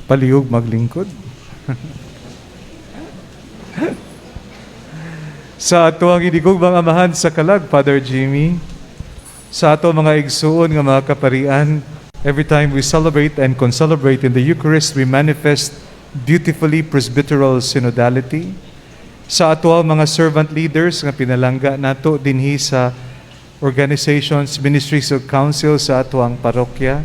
palihog maglingkod. Sa ato ang inigugmang amahan sa kalag, Father Jimmy, sa ato mga igsuon nga mga kaparian, every time we celebrate and concelebrate in the Eucharist, we manifest beautifully presbyteral synodality. Sa ato ang mga servant leaders nga pinalangga nato dinhi sa organizations, ministries of council sa ato ang parokya,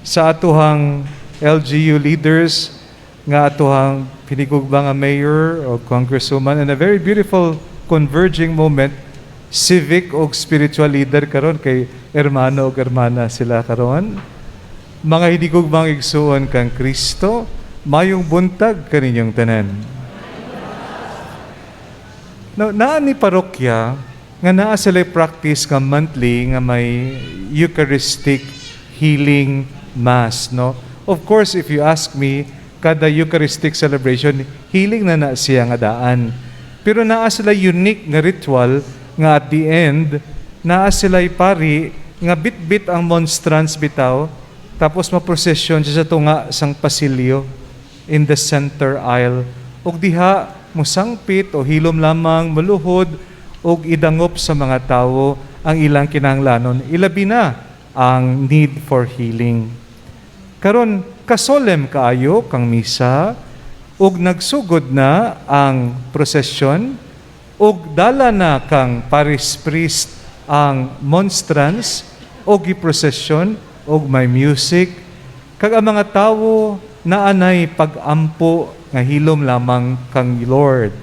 sa ato ang LGU leaders nga ato ang pinigugma nga mayor o congresswoman, and a very beautiful converging moment, civic o spiritual leader karon kay hermano o hermana sila karon. Mga hinigugmang igsuon kang Kristo, mayong buntag kaninyong tanan. Now, naa ni parokya nga naa sila practice nga monthly nga may Eucharistic healing mass, no? Of course, if you ask me, kada Eucharistic celebration, healing na siya nga daan. Pero naa sila unique nga ritual nga at the end, naa sila pari nga bit-bit ang monstrance bitaw, tapos maprosesyon siya sa tunga sang pasilyo in the center aisle. Og diha, musangpit o hilom lamang maluhod og idangop sa mga tawo ang ilang kinahanglanon. Ilabi na ang need for healing. Karon, kasolem kaayo kang misa, ug nagsugod na ang prosesyon, ug dala na kang parish priest ang monstrance, ug giprosesyon, ug may music, kag ang mga tawo naanay pag-ampo nga hilom lamang kang Lord.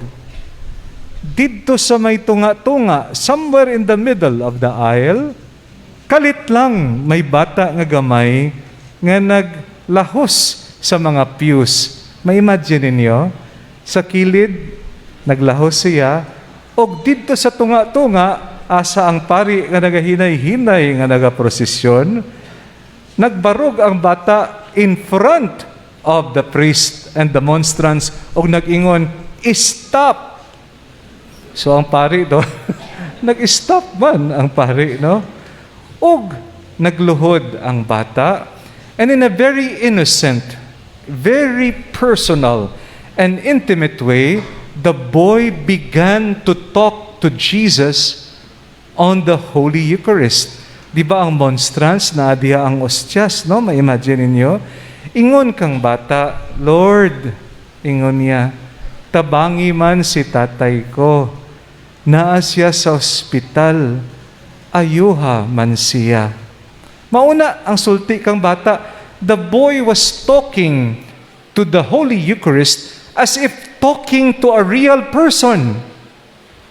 Didto sa may tunga-tunga, somewhere in the middle of the aisle, kalit lang may bata nga gamay nga naglahos sa mga pews. May imagine ninyo, sa kilid, naglahos siya, o dito sa tunga-tunga, asa ang pari nga nagahinay-hinay nga nagaprosesyon, nagbarog ang bata in front of the priest and the monstrance, o nag-ingon, stop! So ang pari do, nag-stop man ang pari, no? Og nagluhod ang bata, and in a very innocent, very personal and intimate way, the boy began to talk to Jesus on the Holy Eucharist. Di ba ang monstrance na diha ang ostias, no? Ma-imagine ninyo. Ingon kang bata, Lord, ingon niya, tabangi man si tatay ko. Naa siya sa ospital. Ayuha man siya. Mauna ang sulti kang bata, the boy was talking to the Holy Eucharist as if talking to a real person.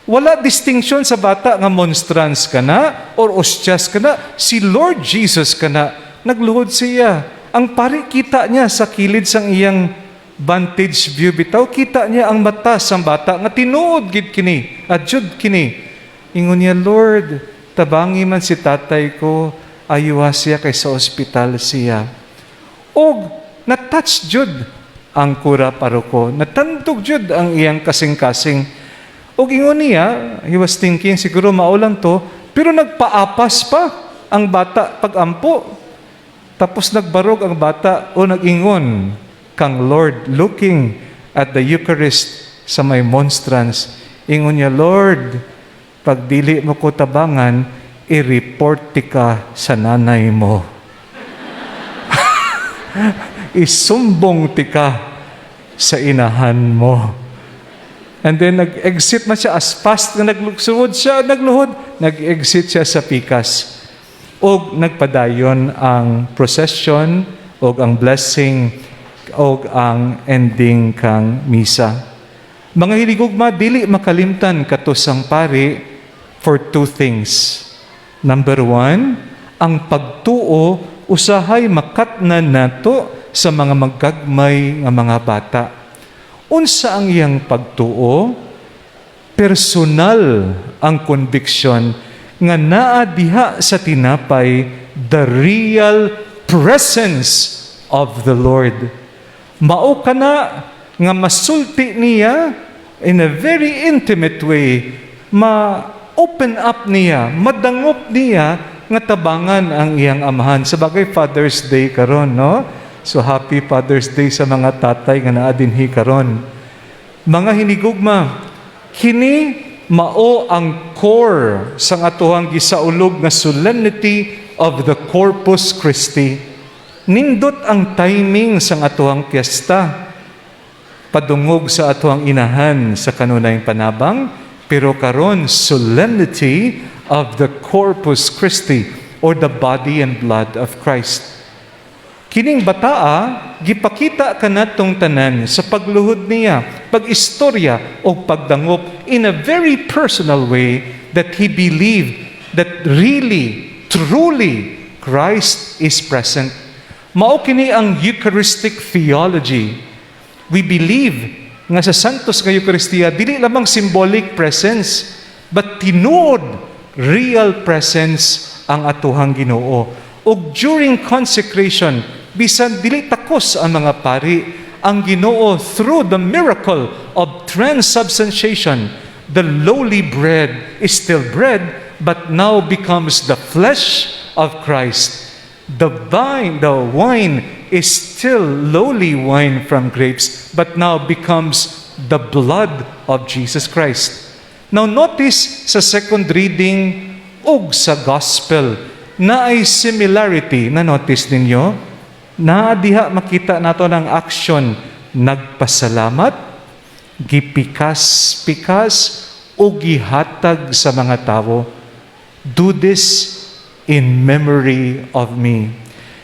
Wala distinction sa bata nga monstrance ka na or ostias ka na. Si Lord Jesus ka na. Nagluhod siya. Ang pari kita niya sa kilid sang iyang vantage view bitaw. Kita niya ang mata sang bata nga tinuod gid kini. Adjud kini. Ingon niya, Lord, tabangi man si tatay ko. Ayuha siya kay sa ospital siya. Og na-touch jud ang kura paroko. Natandog jud ang iyang kasing-kasing. Og ingon niya, he was thinking, siguro maulang to, pero nagpaapas pa ang bata pag-ampo. Tapos nagbarog ang bata o nag-ingon kang Lord, looking at the Eucharist sa may monstrance. Ingon niya, Lord, pag dili mo ko tabangan, i-report ka sa nanay mo. Isumbong tika sa inahan mo. And then nag-exit man siya as fast na nagluhod siya, nag-exit siya sa pikas. O nagpadayon ang procession, o ang blessing, o ang ending kang misa. Mga hinigugma, dili makalimtan katusang pari for two things. Number one, ang pagtuo usahay makatnan nato sa mga magagmay nga mga bata. Unsa ang iyang pagtuo? Personal ang conviction nga naa diha sa tinapay the real presence of the Lord. Mao kana nga masulti niya in a very intimate way, ma-open up niya, madangop niya nga tabangan ang iyang amahan. Sa bagay Father's Day karon, no? So happy Father's Day sa mga tatay nga naa dinhi karon. Mga hinigugma, kini mao ang core sang atohang gisaulog nga solemnity of the Corpus Christi. Nindot ang timing sang atohang piyesta. Padungog sa atohang inahan sa kanunayang panabang, pero karon solemnity of the Corpus Christi or the body and blood of Christ. Kining bataa, gipakita kanatong tanan sa pagluhod niya, pag-istorya o pagdangop in a very personal way that he believed that really, truly, Christ is present. Mao kini ang Eucharistic theology. We believe nga sa Santos nga Eucharistia, dili lamang symbolic presence, but tinuod, real presence ang atuhang Ginoo. O during consecration, bisan dili takos ang mga pari, ang Ginoo through the miracle of transubstantiation, the lowly bread is still bread, but now becomes the flesh of Christ. The wine is still lowly wine from grapes, but now becomes the blood of Jesus Christ. Now notice sa second reading ug sa gospel na ay similarity. Na-notice ninyo? Na diha makita nato ng action, nagpasalamat, gipikas-pikas, o gihatag sa mga tao. Do this in memory of me.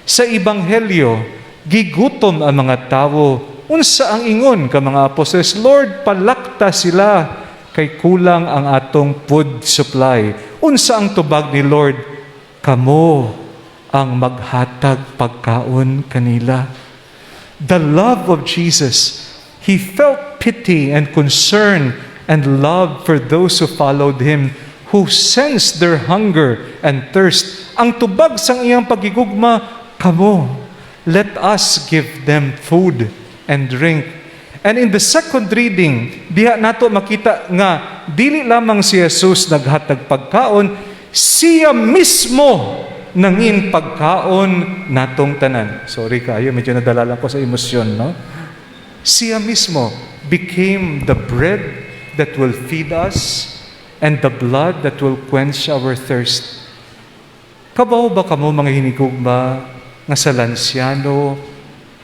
Sa Ebanghelyo, gigutom ang mga tao. Unsa ang ingon ka mga apostoles? Lord, palakta sila kay kulang ang atong food supply. Unsa ang tubag ni Lord? Kamo ang maghatag pagkaon kanila. The love of Jesus, He felt pity and concern and love for those who followed Him, who sensed their hunger and thirst. Ang tubag sang iyang pagigugma, kamo, let us give them food and drink. And in the second reading, diha nato makita nga dili lamang si Jesus naghatag pagkaon, siya mismo nangin pagkaon natong tanan. Sorry kayo, medyo nadala lang ko sa emosyon, no? Siya mismo became the bread that will feed us and the blood that will quench our thirst. Kabaw ba kamo mga hinigugma nga sa lansyano,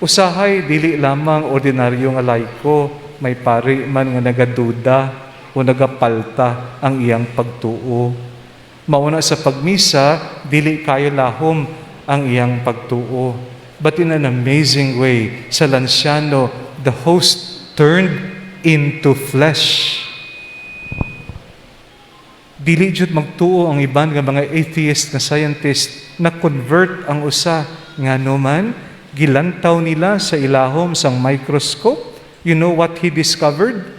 usahay dili lamang ordinaryo nga laiko, may pari man nga nagaduda o nagapalta ang iyang pagtuo. Mauna sa pagmisa, dili kayo lahom ang iyang pagtuo. But in an amazing way, sa lansyano, the host turned into flesh. Dili jud magtuo ang iban nga mga atheist nga scientist na convert ang usa nga man gilantaw nila sa ilahom sang microscope. You know what he discovered?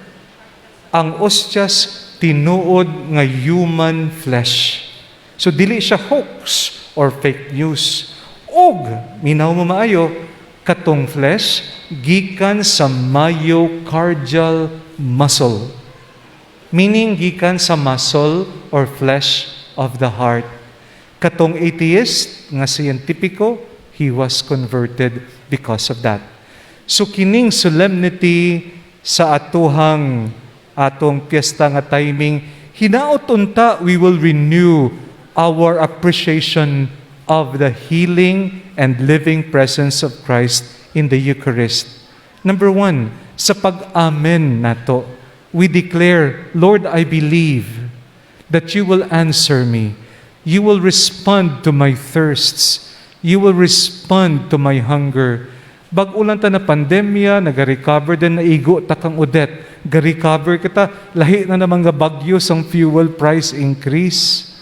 Ang ostias tinuod nga human flesh. So dili siya hoax or fake news. Og minaw mo maayo, katong flesh gikan sa myocardial muscle. Meaning gikan sa muscle or flesh of the heart. Katong atheist nga scientifico, he was converted because of that. So kining solemnity sa atong piyesta nga timing, hinaot unta we will renew our appreciation of the healing and living presence of Christ in the Eucharist. Number one, sa pag-amen nato, we declare, Lord, I believe that you will answer me. You will respond to my thirsts. You will respond to my hunger. Bag-ulan ta na pandemya, nag-recover din na igo takang udet. Ga-recover kita, lahi na naman nga bagyo sang fuel price increase.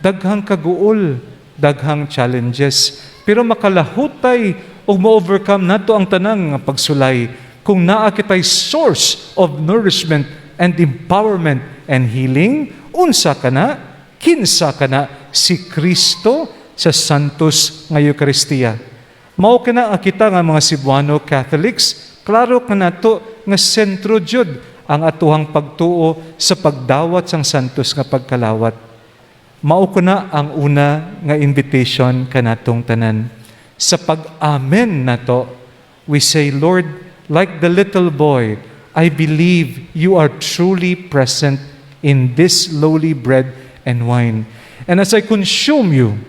Daghang kaguol, daghang challenges. Pero makalahutay o ma-overcome nato ang tanang nga pagsulay kung naa kitay source of nourishment and empowerment and healing. Unsa kana? Kinsa kana? Si Kristo sa Santos nga Eucharistia. Mao kana kita nga mga Cebuano Catholics, klaro kanato nga sentro jud ang atuhang pagtuo sa pagdawat sang Santos nga pagkalawat. Mao kuna ang una nga invitation kanatong tanan. Sa pag-amen nato, we say, Lord, like the little boy, I believe you are truly present in this lowly bread and wine. And as I consume you,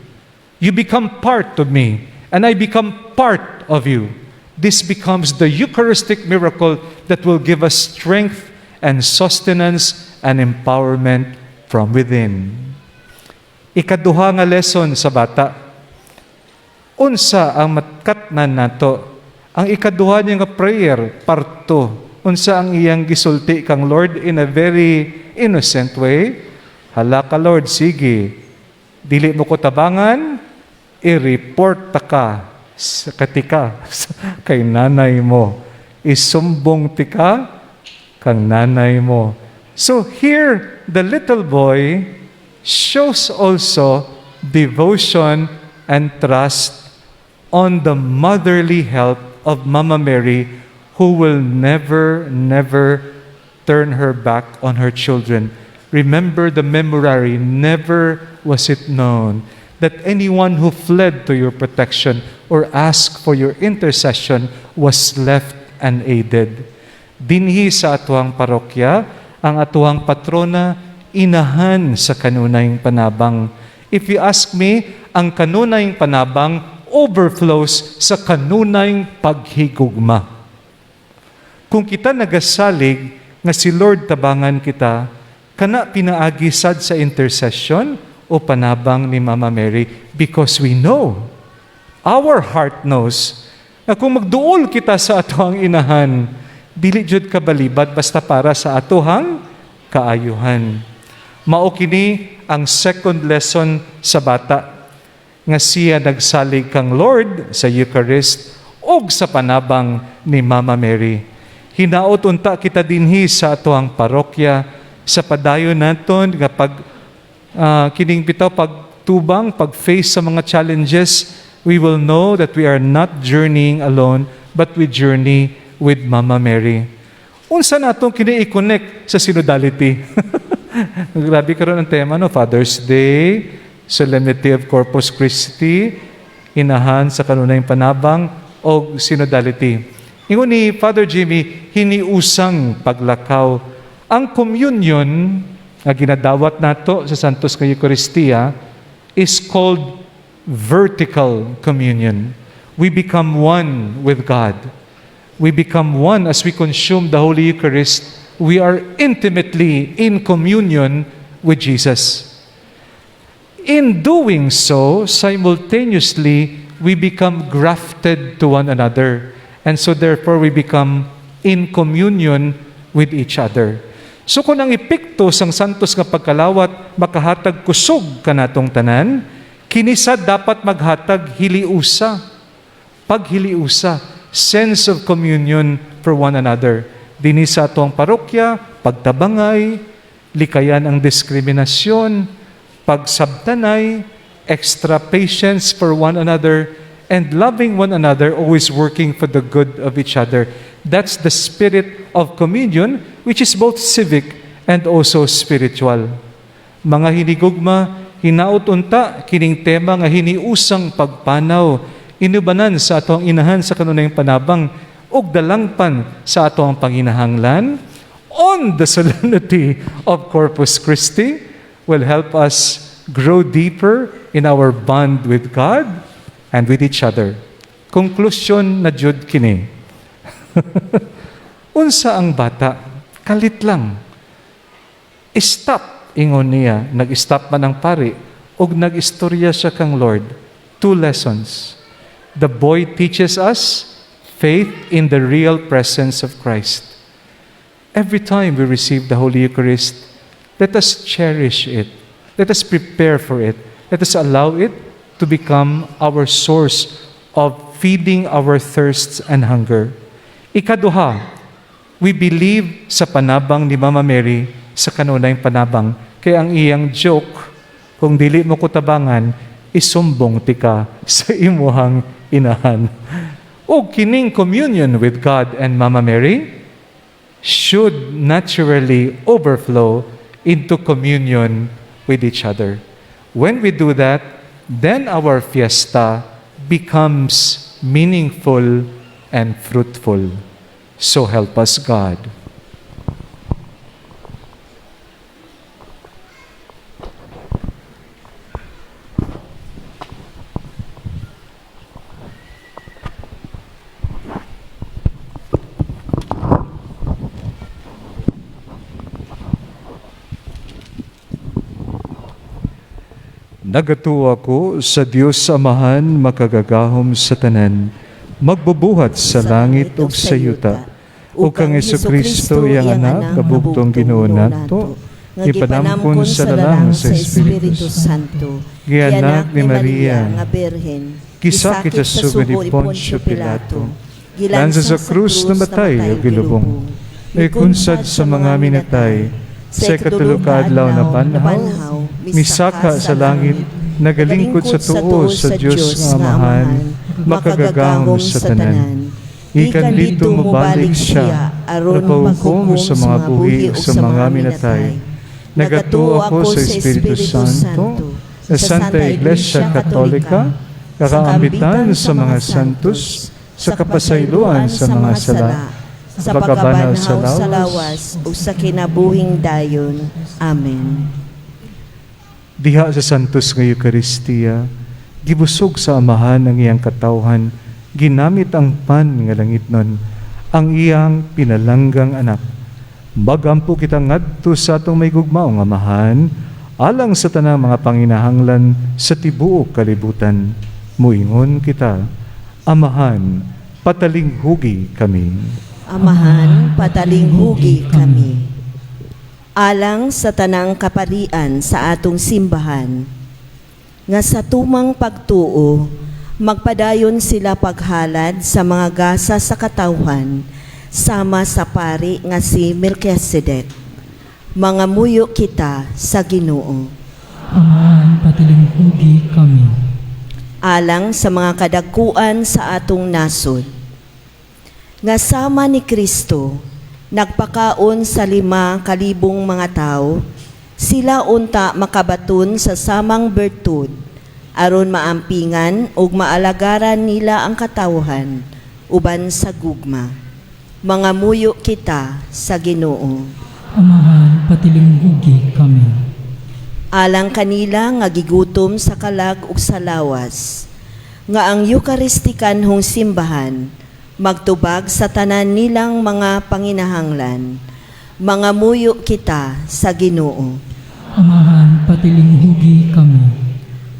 you become part of me, and I become part of you. This becomes the Eucharistic miracle that will give us strength and sustenance and empowerment from within. Ikaduha nga lesson sa bata. Unsa ang matkatnan nato? Ang ikaduha niya nga prayer, part 2. Unsa ang iyang gisulti kang Lord in a very innocent way? Hala ka Lord, sige. Dili mo ko tabangan, i-report ta ka sa katika kay nanay mo. Isumbong tika kang nanay mo. So here, the little boy shows also devotion and trust on the motherly help of Mama Mary, who will never turn her back on her children. Remember the memorare, never was it known that anyone who fled to your protection or asked for your intercession was left unaided. Dinhi sa atuang parokya, ang atuang patrona, inahan sa kanunayng panabang. If you ask me, ang kanunayng panabang overflows sa kanunayng paghigugma. Kung kita nagasalig nga si Lord tabangan kita, kana pinaagi sad sa intercession o panabang ni Mama Mary, because we know, our heart knows, na kung magduol kita sa atohang inahan, dili jud kabalibad basta para sa atohang kaayuhan. Mao kini ang second lesson sa bata, nga siya nagsalig kang Lord sa Eucharist o sa panabang ni Mama Mary. Hinaot unta kita dinhi sa atoang parokya, sa padayon naton nga kining bitaw pagtubang, pag-face sa mga challenges, we will know that we are not journeying alone, but we journey with Mama Mary. Unsa natong kini i-connect sa synodality? Grabe karon ang tema, no? Father's Day, Solemnity of Corpus Christi, inahan sa kanunayng panabang, o synodality. Ingon ni Father Jimmy, hiniusang paglakaw. Ang communion na ginadawat nato sa Santos nga Eucharistia is called vertical communion. We become one with God. We become one as we consume the Holy Eucharist. We are intimately in communion with Jesus. In doing so, simultaneously, we become grafted to one another. And so therefore, we become in communion with each other. So kung ang epekto sang santos nga pagkalawat, makahatag kusog kanatong tanan, kinisad dapat maghatag hiliusa. Paghiliusa, sense of communion for one another. Dinhi sa atong parokya, pagtabangay, likayan ang diskriminasyon, pagsabtanay, extra patience for one another, and loving one another, always working for the good of each other. That's the spirit of communion, which is both civic and also spiritual. Mga hinigugma, hinaut unta kining tema nga hiniusang pagpanaw, inubanan sa atong inahan sa kanunayng panabang, ug dalangpan sa atong panginahanglan on the solemnity of Corpus Christi will help us grow deeper in our bond with God and with each other. Conclusion na jud kini. Unsa ang bata? Kalit lang. Stop, ingon niya. Nag-stop man ang pari. Og nag-istorya siya kang Lord. 2 lessons. The boy teaches us faith in the real presence of Christ. Every time we receive the Holy Eucharist, let us cherish it. Let us prepare for it. Let us allow it to become our source of feeding our thirsts and hunger. Ikaduha, we believe sa panabang ni Mama Mary sa kanunayng panabang. Kaya ang iyang joke, kung dili mo ko tabangan, isumbong tika sa imuhang inahan. O kining communion with God and Mama Mary should naturally overflow into communion with each other. When we do that, then our fiesta becomes meaningful and fruitful. So help us, God. Nagatuwa ko sa Diyos Amahan makagagahom sa tanan, magbubuhat sa langit ug sa yuta. O kang Jesucristo yang anak, kabugtong Ginoo nato, ipanampon sa lalang sa Espiritu Santo, gianak ni Maria, nga Birhen, kisakit sa sugo ni Poncio Pilato, gilansa sa krus na matay o gilubong, ikunsad sa mga minatay, sa ikatulog ka adlaw na banhaw, misaka sa langit, nagalingkod sa tuo sa Diyos nga Amahan, makagagahom sa tanan. Ikan dito mabalik siya, aron paghukom sa mga buhi o sa mga minatay. Nagatuo ako sa Espiritu Santo, sa Santa Iglesia Katolika, kakaambitan sa mga santos, sa kapasayloan sa mga sala, sa pagkabanhaw sa lawas, o sa kinabuhing dayon. Amen. Diha sa santos nga Eucharistia, gibusog sa Amahan ang iyang katawhan, ginamit ang pan nga langitnon, ang iyang pinalanggang anak. Bagampo kita ngadto sa atong may gugmaong Amahan, alang sa tanang mga panginahanglan sa tibuok kalibutan. Muingon kita, Amahan, patalinghugi kami. Amahan, patalinghugi kami. Alang sa tanang kaparian sa atong simbahan, nga sa tumang pagtuo, magpadayon sila paghalad sa mga gasa sa katawhan, sama sa pari nga si Melchizedek. Mga muyo kita sa Ginoo. Amahan, patalinghugi kami. Alang sa mga kadagkuan sa atong nasod, nga sama ni Kristo, nagpakaon sa 5,000 mga tao, sila unta makabaton sa samang bertud, aron maampingan ug maalagaran nila ang katawhan, uban sa gugma. Mga muyo kita sa Ginoo. Amahan, patalinghugi kami. Alang kanila nga gigutom sa kalag ug sa lawas, nga ang Eucharistikanhong simbahan, magtubag sa tanan nilang mga panginahanglan. Mga muyo kita sa Ginoo. Amahan, patalinghugi kami.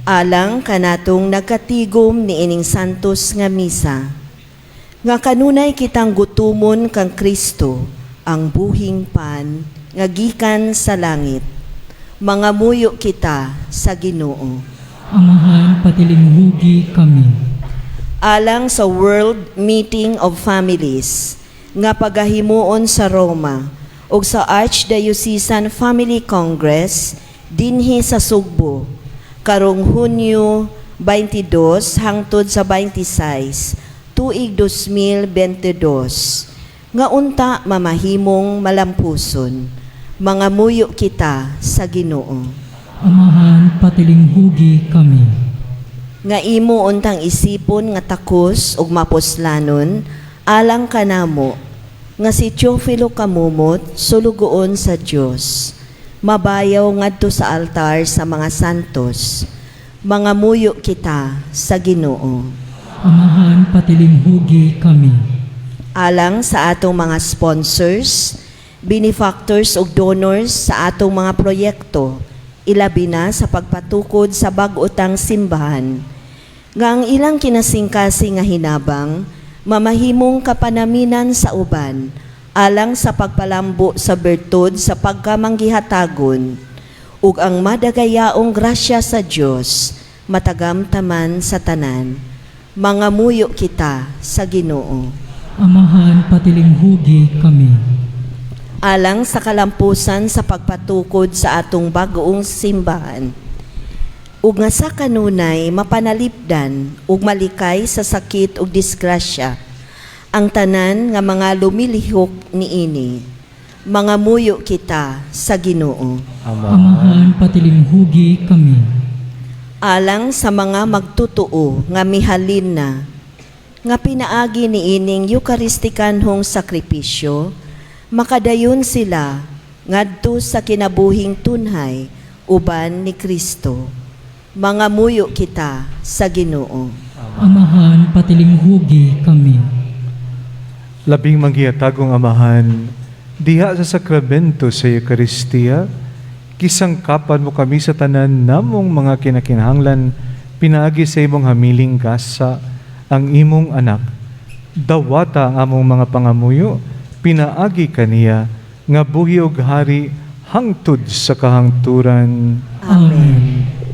Alang kanatong nagkatigom ni ining santos nga misa, nga kanunay kitang gutumon kang Kristo, ang buhing pan, nga gikan sa langit. Mga muyo kita sa Ginoo. Amahan, patalinghugi kami. Alang sa World Meeting of Families, nga pagahimuon sa Roma, o sa Archdiocesan Family Congress, dinhi sa Sugbo, karong Hunyo 22 hangtod sa 26, tuig 2022, nga unta mamahimong malampuson. Mga muyo kita sa Ginoo. Amahan, patalinghugi kami. Nga imo untang isipon nga takos ug mapuslanon, alang kanamo, nga si Teofilo kamumot sulugoon sa Dios. Mabayaw ngadto sa altar sa mga santos. Mga muyo kita sa Ginoo. Amahan, patalinghugi kami. Alang sa atong mga sponsors, benefactors ug donors sa atong mga proyekto, ilabi na sa pagpatukod sa bag-otang simbahan, nga ang ilang kinasingkasi nga hinabang, mamahimong kapanaminan sa uban, alang sa pagpalambo sa bertud sa pagkamanggihatagon, ug ang madagayaong grasya sa Dios, matagamtaman sa tanan. Mga muyo kita sa Ginoo. Amahan, patalinghugi kami. Alang sa kalampusan sa pagpatukod sa atong bagoong simbahan, ug nga sa kanunay mapanalipdan ug malikay sa sakit ug disgrasya ang tanan nga mga lumilihok niini. Mga muyo kita sa Ginoo. Amahan, patalinghugi kami. Alang sa mga magtutuo nga mihalin na, nga pinaagi ni ining Eucharistikanhong sakripisyo, makadayon sila ngadto sa kinabuhing tunhay uban ni Kristo. Mangamuyo kita sa Ginoo. Amahan, patilinghugi kami. Labing manggiyatagong Amahan, diha sa sakramento sa Eucharistia, kisangkapan mo kami sa tanan namong mga kinakinahanglan, pinaagi sa imong hamiling kasa ang imong anak. Dawata ang among mga pangamuyo, pinaagi kaniya, nga buhi og hari hangtod sa kahangturan. Amen.